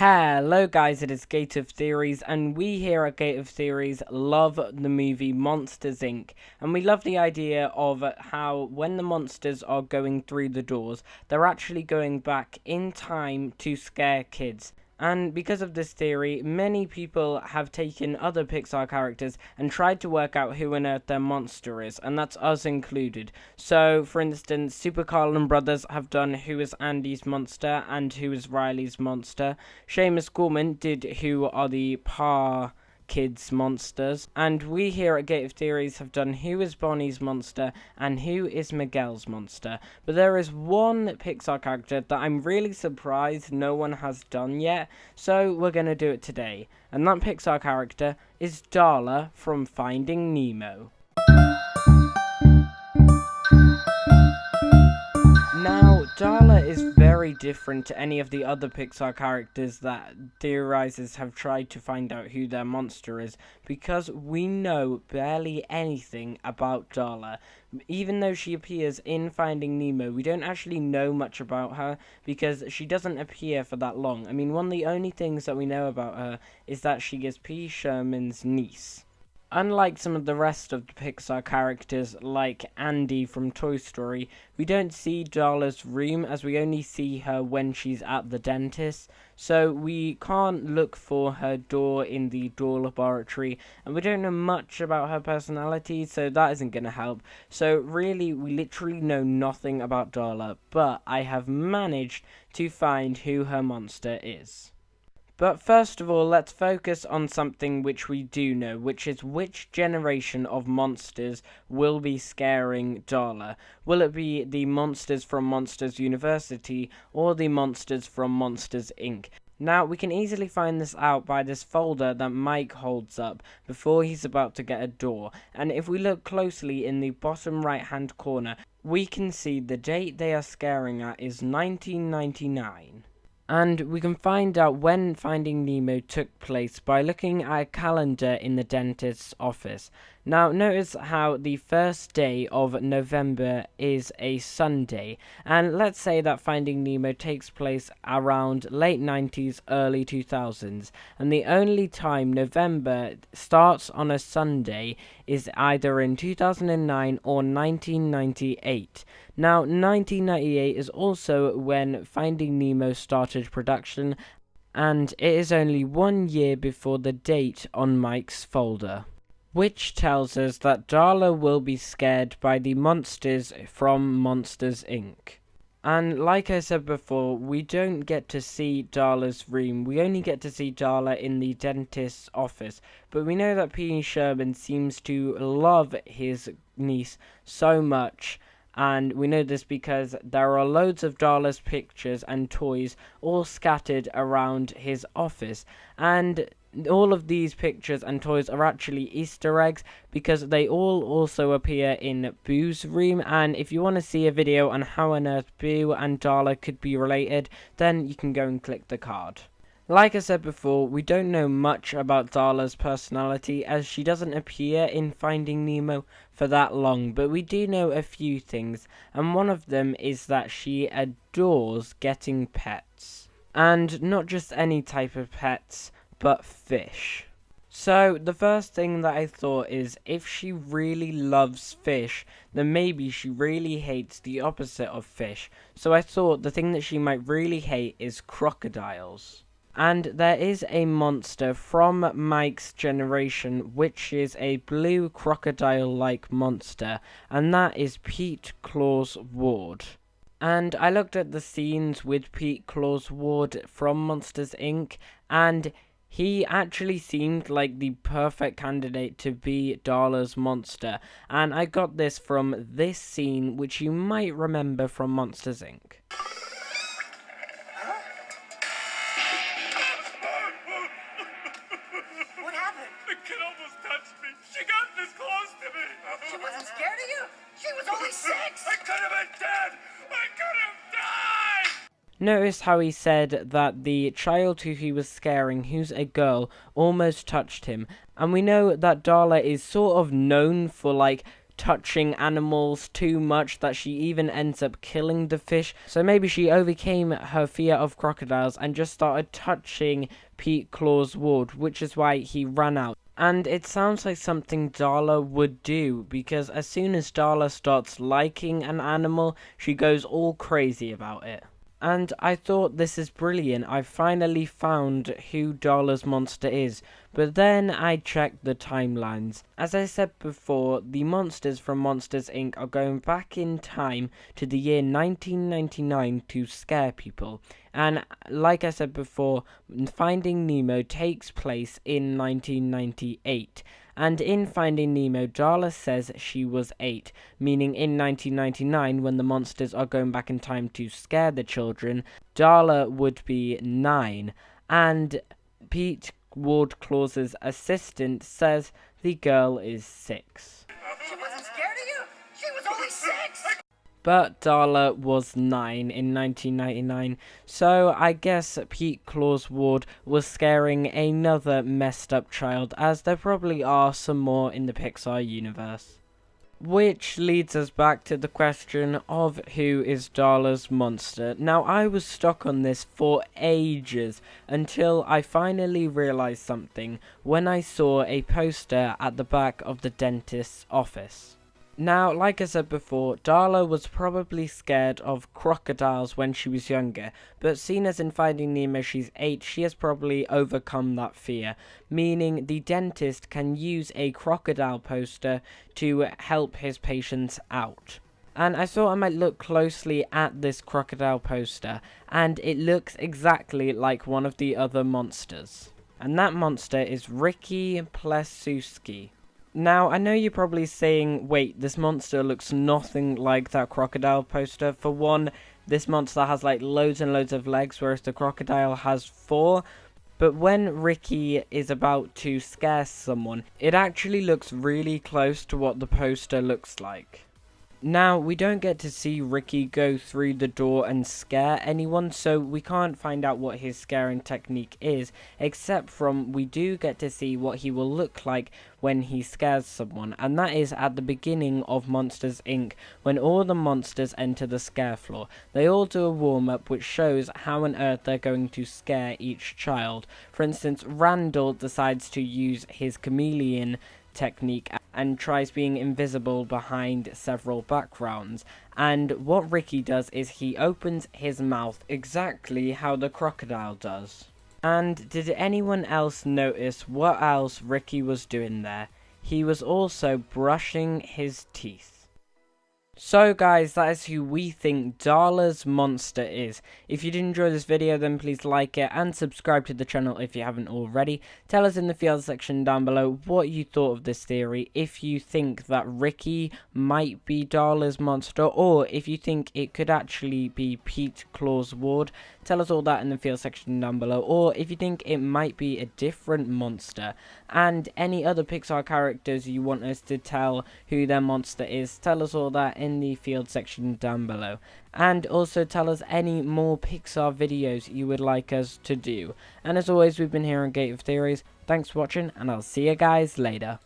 Hello guys, it is Gate of Theories, and we here at Gate of Theories love the movie Monsters Inc. And we love the idea of how when the monsters are going through the doors, they're actually going back in time to scare kids. And because of this theory, many people have taken other Pixar characters and tried to work out who on earth their monster is, and that's us included. So, for instance, Super Carl and Brothers have done who is Andy's monster and who is Riley's monster. Seamus Gorman did who are the Parr kids monsters, and we here at Gate of Theories have done who is Bonnie's monster and who is Miguel's monster. But there is one Pixar character that I'm really surprised no one has done yet, so we're gonna do it today, and that Pixar character is Darla from Finding Nemo. Now, Darla is very different to any of the other Pixar characters that theorizers have tried to find out who their monster is, because we know barely anything about Darla. Even though she appears in Finding Nemo, we don't actually know much about her, because she doesn't appear for that long. I mean, one of the only things that we know about her is that she is P. Sherman's niece. Unlike some of the rest of the Pixar characters, like Andy from Toy Story, we don't see Darla's room, as we only see her when she's at the dentist, so we can't look for her door in the door laboratory, and we don't know much about her personality, so that isn't going to help. So really, we literally know nothing about Darla, but I have managed to find who her monster is. But first of all, let's focus on something which we do know, which is which generation of monsters will be scaring Darla. Will it be the monsters from Monsters University or the monsters from Monsters Inc.? Now, we can easily find this out by this folder that Mike holds up before he's about to get a door. And if we look closely in the bottom right hand corner, we can see the date they are scaring at is 1999. And we can find out when Finding Nemo took place by looking at a calendar in the dentist's office. Now, notice how the first day of November is a Sunday, and let's say that Finding Nemo takes place around late 90s, early 2000s, and the only time November starts on a Sunday is either in 2009 or 1998. Now, 1998 is also when Finding Nemo started production, and it is only 1 year before the date on Mike's folder, which tells us that Darla will be scared by the monsters from Monsters Inc. And like I said before, we don't get to see Darla's room, we only get to see Darla in the dentist's office, but we know that P. Sherman seems to love his niece so much, and we know this because there are loads of Darla's pictures and toys all scattered around his office, and all of these pictures and toys are actually Easter eggs because they all also appear in Boo's room. And if you want to see a video on how on earth Boo and Darla could be related, then you can go and click the card. Like I said before, we don't know much about Darla's personality as she doesn't appear in Finding Nemo for that long, but we do know a few things, and one of them is that she adores getting pets. And not just any type of pets, but fish. So the first thing that I thought is, if she really loves fish, then maybe she really hates the opposite of fish. So I thought the thing that she might really hate is crocodiles. And there is a monster from Mike's generation, which is a blue crocodile-like monster, and that is Pete Claus Ward. And I looked at the scenes with Pete Claus Ward from Monsters Inc., and he actually seemed like the perfect candidate to be Darla's monster, and I got this from this scene, which you might remember from Monsters Inc. What happened? The kid almost touched me. She got this close to me. She wasn't scared of you? She was only 6! I could have been dead. I could have died. Notice how he said that the child who he was scaring, who's a girl, almost touched him. And we know that Darla is sort of known for, like, touching animals too much that she even ends up killing the fish. So maybe she overcame her fear of crocodiles and just started touching Pete Claus Ward, which is why he ran out. And it sounds like something Darla would do, because as soon as Darla starts liking an animal, she goes all crazy about it. And I thought, this is brilliant, I finally found who Darla's monster is. But then I checked the timelines. As I said before, the monsters from Monsters Inc. are going back in time to the year 1999 to scare people. And like I said before, Finding Nemo takes place in 1998. And in Finding Nemo, Darla says she was 8, meaning in 1999, when the monsters are going back in time to scare the children, Darla would be 9. And Pete Ward Claus's assistant says the girl is 6. She wasn't scared of you? She was only 6! But Darla was 9 in 1999, so I guess Pete Claus Ward was scaring another messed up child, as there probably are some more in the Pixar universe. Which leads us back to the question of who is Darla's monster. Now, I was stuck on this for ages until I finally realized something when I saw a poster at the back of the dentist's office. Now, like I said before, Darla was probably scared of crocodiles when she was younger, but seeing as in Finding Nemo she's 8, she has probably overcome that fear, meaning the dentist can use a crocodile poster to help his patients out. And I thought I might look closely at this crocodile poster, and it looks exactly like one of the other monsters. And that monster is Ricky Plesuski. Now, I know you're probably saying, wait, this monster looks nothing like that crocodile poster. For one, this monster has like loads and loads of legs, whereas the crocodile has 4. But when Ricky is about to scare someone, it actually looks really close to what the poster looks like. Now, we don't get to see Ricky go through the door and scare anyone, so we can't find out what his scaring technique is, except from we do get to see what he will look like when he scares someone, and that is at the beginning of Monsters Inc., when all the monsters enter the scare floor. They all do a warm-up which shows how on earth they're going to scare each child. For instance, Randall decides to use his chameleon technique and tries being invisible behind several backgrounds, and what Ricky does is he opens his mouth exactly how the crocodile does. And did anyone else notice what else Ricky was doing there? He was also brushing his teeth. So guys, that is who we think Darla's monster is. If you did enjoy this video, then please like it and subscribe to the channel if you haven't already. Tell us in the field section down below what you thought of this theory, if you think that Ricky might be Darla's monster, or if you think it could actually be Pete Claus Ward. Tell us all that in the field section down below, or if you think it might be a different monster, and any other Pixar characters you want us to tell who their monster is. Tell us all that in the field section down below, and also tell us any more Pixar videos you would like us to do. And as always, we've been here on Gate of Theories. Thanks for watching, and I'll see you guys later.